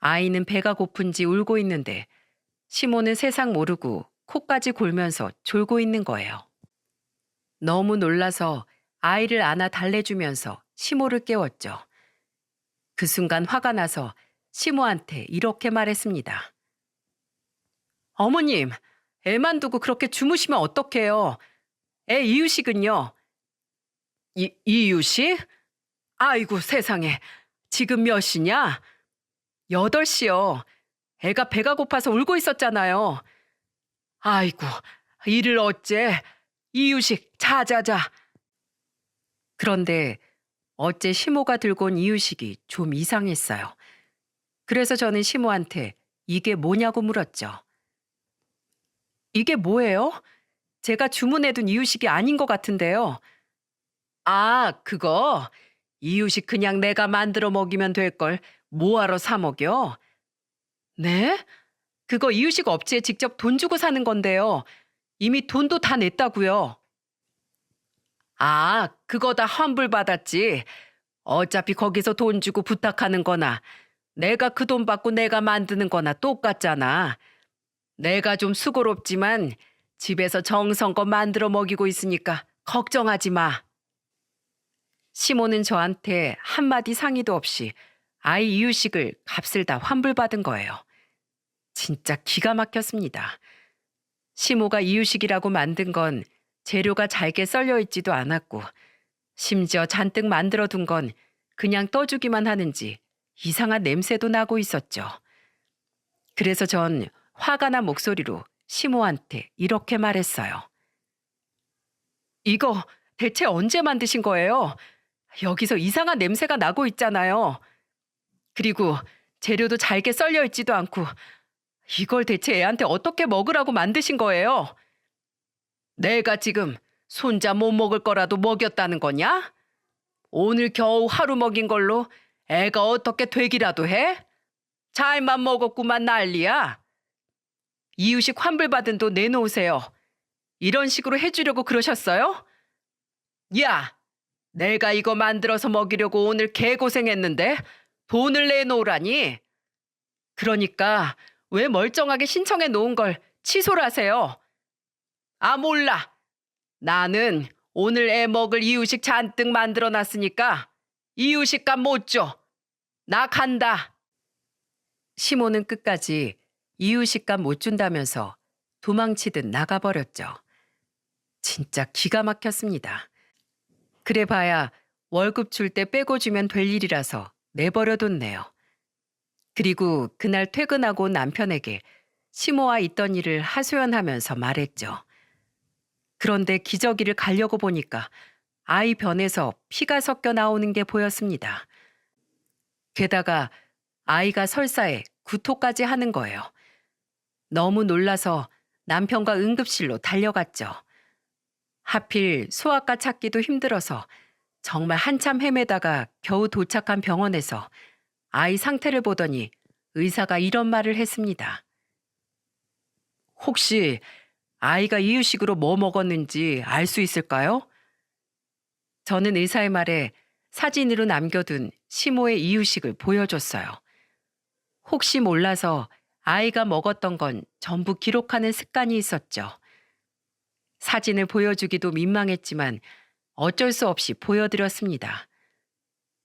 아이는 배가 고픈지 울고 있는데 시모는 세상 모르고 코까지 골면서 졸고 있는 거예요. 너무 놀라서 아이를 안아 달래주면서 시모를 깨웠죠. 그 순간 화가 나서 시모한테 이렇게 말했습니다. 어머님, 애만 두고 그렇게 주무시면 어떡해요? 애 이유식은요? 이유식? 아이고 세상에. 지금 몇 시냐? 8시요. 애가 배가 고파서 울고 있었잖아요. 아이고, 이를 어째. 이유식, 자자자. 그런데 어째 시모가 들고 온 이유식이 좀 이상했어요. 그래서 저는 시모한테 이게 뭐냐고 물었죠. 이게 뭐예요? 제가 주문해둔 이유식이 아닌 것 같은데요. 아, 그거? 이유식 그냥 내가 만들어 먹이면 될 걸 뭐하러 사 먹여? 네? 그거 이유식 업체에 직접 돈 주고 사는 건데요. 이미 돈도 다 냈다고요. 아, 그거 다 환불받았지. 어차피 거기서 돈 주고 부탁하는 거나 내가 그 돈 받고 내가 만드는 거나 똑같잖아. 내가 좀 수고롭지만 집에서 정성껏 만들어 먹이고 있으니까 걱정하지 마. 시모는 저한테 한마디 상의도 없이 아이 이유식을 값을 다 환불받은 거예요. 진짜 기가 막혔습니다. 시모가 이유식이라고 만든 건 재료가 잘게 썰려 있지도 않았고 심지어 잔뜩 만들어 둔 건 그냥 떠주기만 하는지 이상한 냄새도 나고 있었죠. 그래서 전 화가 난 목소리로 시모한테 이렇게 말했어요. 이거 대체 언제 만드신 거예요? 여기서 이상한 냄새가 나고 있잖아요. 그리고 재료도 잘게 썰려 있지도 않고 이걸 대체 애한테 어떻게 먹으라고 만드신 거예요? 내가 지금 손자 못 먹을 거라도 먹였다는 거냐? 오늘 겨우 하루 먹인 걸로 애가 어떻게 되기라도 해? 잘만 먹었구만 난리야. 이유식 환불받은 돈 내놓으세요. 이런 식으로 해주려고 그러셨어요? 야, 내가 이거 만들어서 먹이려고 오늘 개고생했는데 돈을 내놓으라니? 그러니까 왜 멀쩡하게 신청해 놓은 걸 취소를 하세요? 아, 몰라. 나는 오늘 애 먹을 이유식 잔뜩 만들어 놨으니까 이유식값 못 줘. 나 간다. 시모는 끝까지 이유식값 못 준다면서 도망치듯 나가버렸죠. 진짜 기가 막혔습니다. 그래 봐야 월급 줄 때 빼고 주면 될 일이라서 내버려뒀네요. 그리고 그날 퇴근하고 온 남편에게 시모와 있던 일을 하소연하면서 말했죠. 그런데 기저귀를 가려고 보니까 아이 변에서 피가 섞여 나오는 게 보였습니다. 게다가 아이가 설사에 구토까지 하는 거예요. 너무 놀라서 남편과 응급실로 달려갔죠. 하필 소아과 찾기도 힘들어서 정말 한참 헤매다가 겨우 도착한 병원에서 아이 상태를 보더니 의사가 이런 말을 했습니다. 혹시 아이가 이유식으로 뭐 먹었는지 알 수 있을까요? 저는 의사의 말에 사진으로 남겨둔 시모의 이유식을 보여줬어요. 혹시 몰라서 아이가 먹었던 건 전부 기록하는 습관이 있었죠. 사진을 보여주기도 민망했지만 어쩔 수 없이 보여드렸습니다.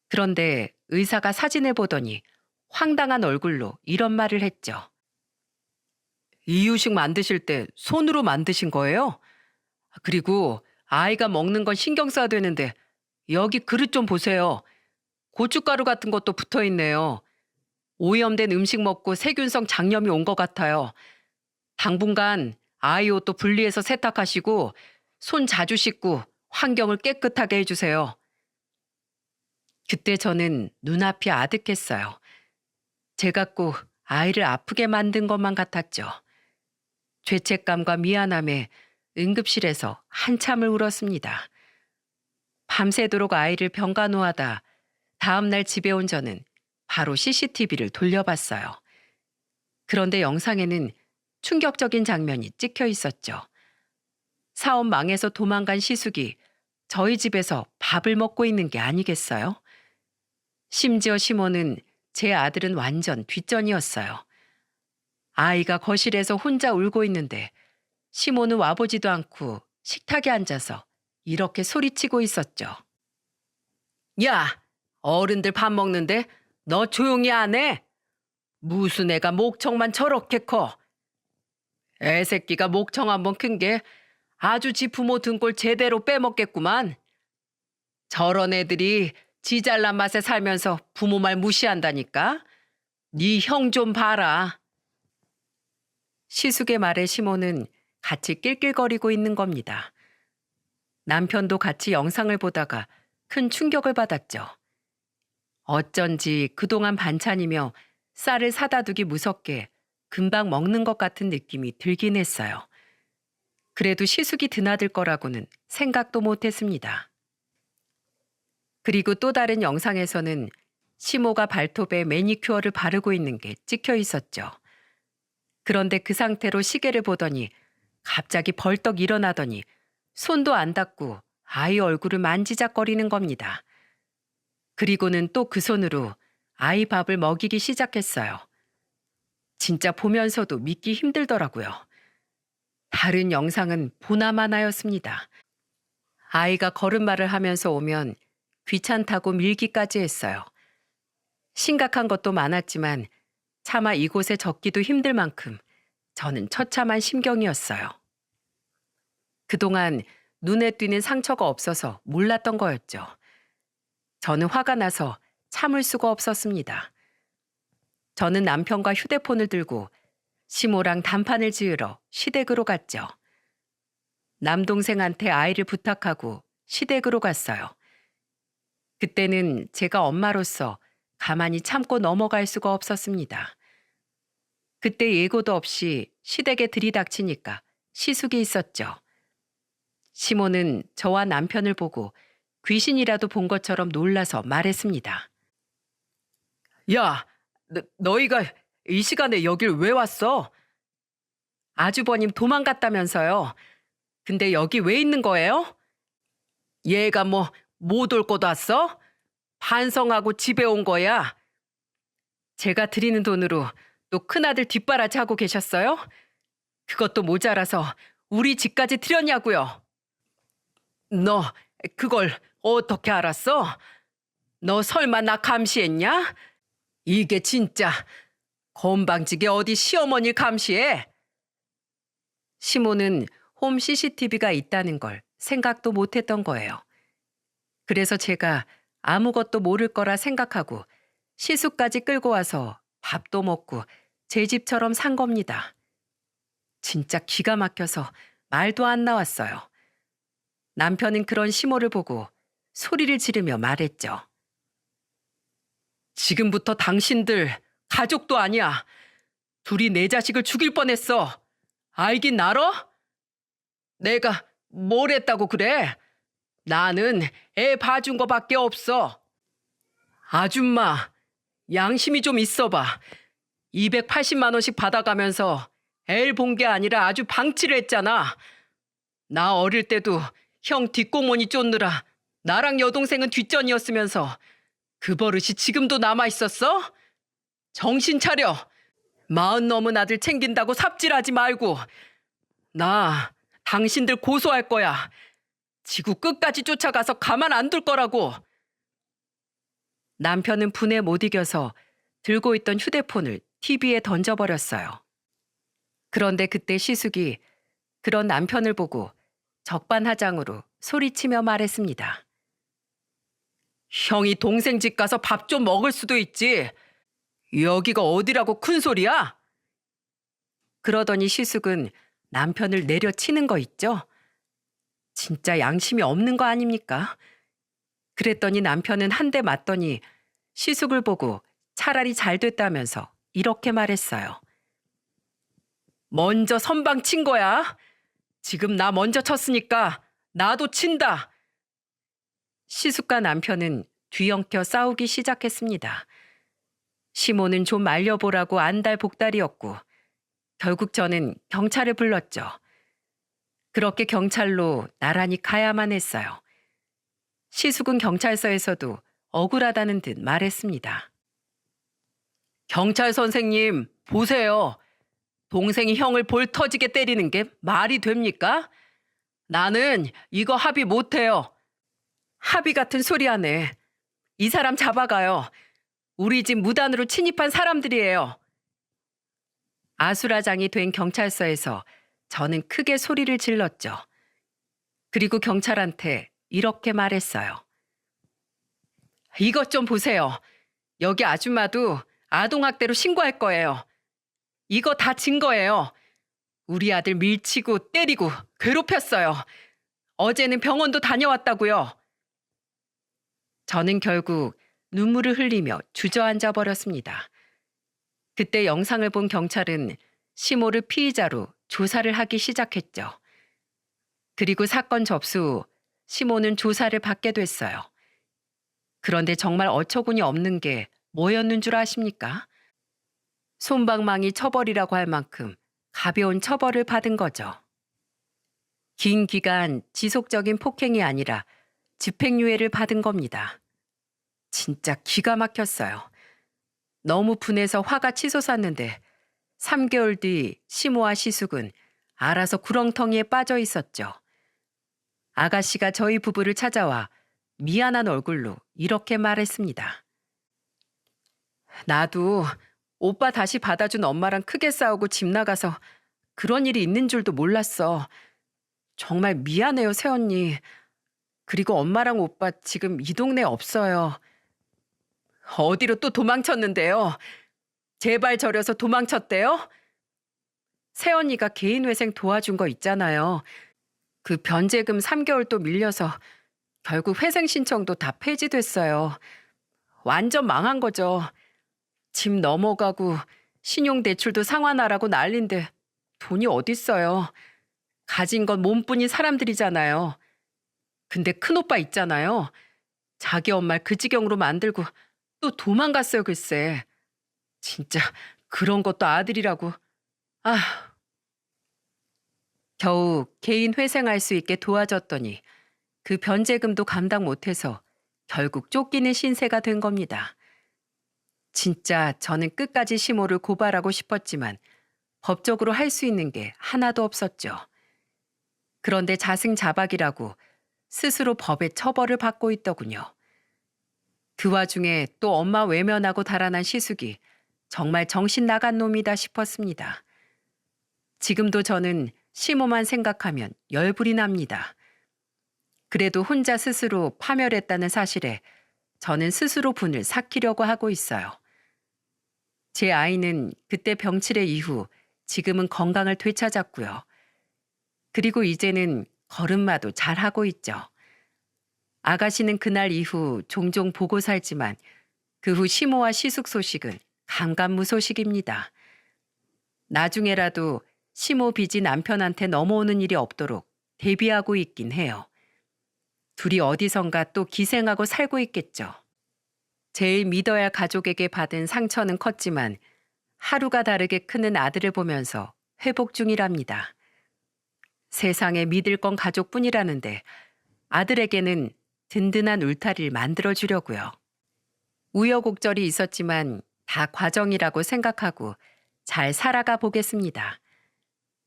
그런데 의사가 사진을 보더니 황당한 얼굴로 이런 말을 했죠. 이유식 만드실 때 손으로 만드신 거예요? 그리고 아이가 먹는 건 신경 써야 되는데 여기 그릇 좀 보세요. 고춧가루 같은 것도 붙어 있네요. 오염된 음식 먹고 세균성 장염이 온 것 같아요. 당분간 아이 옷도 분리해서 세탁하시고 손 자주 씻고 환경을 깨끗하게 해주세요. 그때 저는 눈앞이 아득했어요. 제가 꼭 아이를 아프게 만든 것만 같았죠. 죄책감과 미안함에 응급실에서 한참을 울었습니다. 밤새도록 아이를 그런데 영상에는 충격적인 장면이 찍혀 있었죠. 사업 망해서 도망간 시숙이 저희 집에서 밥을 먹고 있는 게 아니겠어요? 심지어 시모는 제 아들은 완전 뒷전이었어요. 아이가 거실에서 혼자 울고 있는데 시모는 와보지도 않고 식탁에 앉아서 이렇게 소리치고 있었죠. 야, 어른들 밥 먹는데 너 조용히 안 해? 무슨 애가 목청만 저렇게 커? 애새끼가 목청 한번 큰 게 아주 지 부모 등골 제대로 빼먹겠구만. 저런 애들이 지 잘난 맛에 살면서 부모 말 무시한다니까. 네 형 좀 봐라. 시숙의 말에 시모는 같이 낄낄거리고 있는 겁니다. 남편도 같이 영상을 보다가 큰 충격을 받았죠. 어쩐지 그동안 반찬이며 쌀을 사다 두기 무섭게 금방 먹는 것 같은 느낌이 들긴 했어요. 그래도 시숙이 드나들 거라고는 생각도 못 했습니다. 그리고 또 다른 영상에서는 시모가 발톱에 매니큐어를 바르고 있는 게 찍혀 있었죠. 그런데 그 상태로 시계를 보더니 갑자기 벌떡 일어나더니 손도 안 닦고 아이 얼굴을 만지작거리는 겁니다. 그리고는 또 그 손으로 아이 밥을 먹이기 시작했어요. 진짜 보면서도 믿기 힘들더라고요. 다른 영상은 보나마나였습니다. 아이가 걸음마를 하면서 오면 귀찮다고 밀기까지 했어요. 심각한 것도 많았지만 차마 이곳에 적기도 힘들 만큼 저는 처참한 심경이었어요. 그동안 눈에 띄는 상처가 없어서 몰랐던 거였죠. 저는 화가 나서 참을 수가 없었습니다. 저는 남편과 휴대폰을 들고 시모랑 단판을 지으러 시댁으로 갔죠. 남동생한테 아이를 부탁하고 시댁으로 갔어요. 그때는 제가 엄마로서 가만히 참고 넘어갈 수가 없었습니다. 그때 예고도 없이 시댁에 들이닥치니까 시숙이 있었죠. 시모는 저와 남편을 보고 귀신이라도 본 것처럼 놀라서 말했습니다. 야, 너희가 이 시간에 여길 왜 왔어? 아주버님 도망갔다면서요. 근데 여기 왜 있는 거예요? 얘가 뭐 못 올 것 왔어? 반성하고 집에 온 거야. 제가 드리는 돈으로 또 큰아들 뒷바라지 하고 계셨어요? 그것도 모자라서 우리 집까지 드렸냐고요. 너 그걸 어떻게 알았어? 너 설마 나 감시했냐? 이게 진짜 건방지게 어디 시어머니를 감시해? 시모는 홈 CCTV가 있다는 걸 생각도 못했던 거예요. 그래서 제가 아무것도 모를 거라 생각하고 시숙까지 끌고 와서 밥도 먹고 제 집처럼 산 겁니다. 진짜 기가 막혀서 말도 안 나왔어요. 남편은 그런 시모를 보고 소리를 지르며 말했죠. 지금부터 당신들 가족도 아니야. 둘이 내 자식을 죽일 뻔했어. 알긴 알아? 내가 뭘 했다고 그래? 나는 애 봐준 거밖에 없어. 아줌마, 양심이 좀 있어봐. 280만 원씩 받아가면서 애를 본 게 아니라 아주 방치를 했잖아. 나 어릴 때도 형 뒷공무니 쫓느라 나랑 여동생은 뒷전이었으면서 그 버릇이 지금도 남아있었어? 정신 차려. 40 넘은 아들 챙긴다고 삽질하지 말고. 나 당신들 고소할 거야. 지구 끝까지 쫓아가서 가만 안 둘 거라고. 남편은 분에 못 이겨서 들고 있던 휴대폰을 TV에 던져버렸어요. 그런데 그때 시숙이 그런 남편을 보고 적반하장으로 소리치며 말했습니다. 형이 동생 집 가서 밥 좀 먹을 수도 있지. 여기가 어디라고 큰 소리야? 그러더니 시숙은 남편을 내려치는 거 있죠? 진짜 양심이 없는 거 아닙니까? 그랬더니 남편은 한 대 맞더니 시숙을 보고 차라리 잘 됐다면서 이렇게 말했어요. 먼저 선방 친 거야. 지금 나 먼저 쳤으니까 나도 친다. 시숙과 남편은 뒤엉켜 싸우기 시작했습니다. 시모는 좀 말려보라고 안달복달이었고 결국 저는 경찰을 불렀죠. 그렇게 경찰로 나란히 가야만 했어요. 시숙은 경찰서에서도 억울하다는 듯 말했습니다. 경찰 선생님, 보세요. 동생이 형을 볼 터지게 때리는 게 말이 됩니까? 나는 이거 합의 못해요. 합의 같은 소리 하네. 이 사람 잡아가요. 우리 집 무단으로 침입한 사람들이에요. 아수라장이 된 경찰서에서 저는 크게 소리를 질렀죠. 그리고 경찰한테 이렇게 말했어요. 이것 좀 보세요. 여기 아줌마도 아동학대로 신고할 거예요. 이거 다 증거예요. 우리 아들 밀치고 때리고 괴롭혔어요. 어제는 병원도 다녀왔다고요. 저는 결국 눈물을 흘리며 주저앉아 버렸습니다. 그때 영상을 본 경찰은 시모를 피의자로 조사를 하기 시작했죠. 그리고 사건 접수 후 시모는 조사를 받게 됐어요. 그런데 정말 어처구니 없는 게 뭐였는 줄 아십니까? 솜방망이 처벌이라고 할 만큼 가벼운 처벌을 받은 거죠. 긴 기간 지속적인 폭행이 아니라 집행유예를 받은 겁니다. 진짜 기가 막혔어요. 너무 분해서 화가 치솟았는데 3개월 뒤 시모와 시숙은 알아서 구렁텅이에 빠져 있었죠. 아가씨가 저희 부부를 찾아와 미안한 얼굴로 이렇게 말했습니다. 나도 오빠 다시 받아준 엄마랑 크게 싸우고 집 나가서 그런 일이 있는 줄도 몰랐어. 정말 미안해요, 새언니. 그리고 엄마랑 오빠 지금 이 동네에 없어요. 어디로 또 도망쳤는데요? 제발 저려서 도망쳤대요? 새언니가 개인회생 도와준 거 있잖아요. 그 변제금 3개월 또 밀려서 결국 회생 신청도 다 폐지됐어요. 완전 망한 거죠. 집 넘어가고 신용대출도 상환하라고 난린데 돈이 어딨어요. 가진 건 몸뿐인 사람들이잖아요. 근데 큰오빠 있잖아요. 자기 엄마를 그 지경으로 만들고 또 도망갔어요, 글쎄. 진짜 그런 것도 아들이라고. 아, 겨우 개인 회생할 수 있게 도와줬더니 그 변제금도 감당 못해서 결국 쫓기는 신세가 된 겁니다. 진짜 저는 끝까지 시모를 고발하고 싶었지만 법적으로 할 수 있는 게 하나도 없었죠. 그런데 자승자박이라고 스스로 법의 처벌을 받고 있더군요. 그 와중에 또 엄마 외면하고 달아난 시숙이 정말 정신 나간 놈이다 싶었습니다. 지금도 저는 시모만 생각하면 열불이 납니다. 그래도 혼자 스스로 파멸했다는 사실에 저는 스스로 분을 삭히려고 하고 있어요. 제 아이는 그때 병치레 이후 지금은 건강을 되찾았고요. 그리고 이제는 걸음마도 잘하고 있죠. 아가씨는 그날 이후 종종 보고 살지만 그 후 시모와 시숙 소식은 감감무소식입니다. 나중에라도 시모 빚이 남편한테 넘어오는 일이 없도록 대비하고 있긴 해요. 둘이 어디선가 또 기생하고 살고 있겠죠. 제일 믿어야 할 가족에게 받은 상처는 컸지만 하루가 다르게 크는 아들을 보면서 회복 중이랍니다. 세상에 믿을 건 가족뿐이라는데 아들에게는 든든한 울타리를 만들어주려고요. 우여곡절이 있었지만 다 과정이라고 생각하고 잘 살아가 보겠습니다.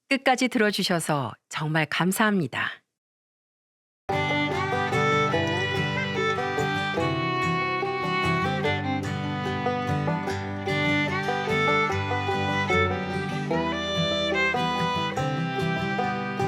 끝까지 들어주셔서 정말 감사합니다.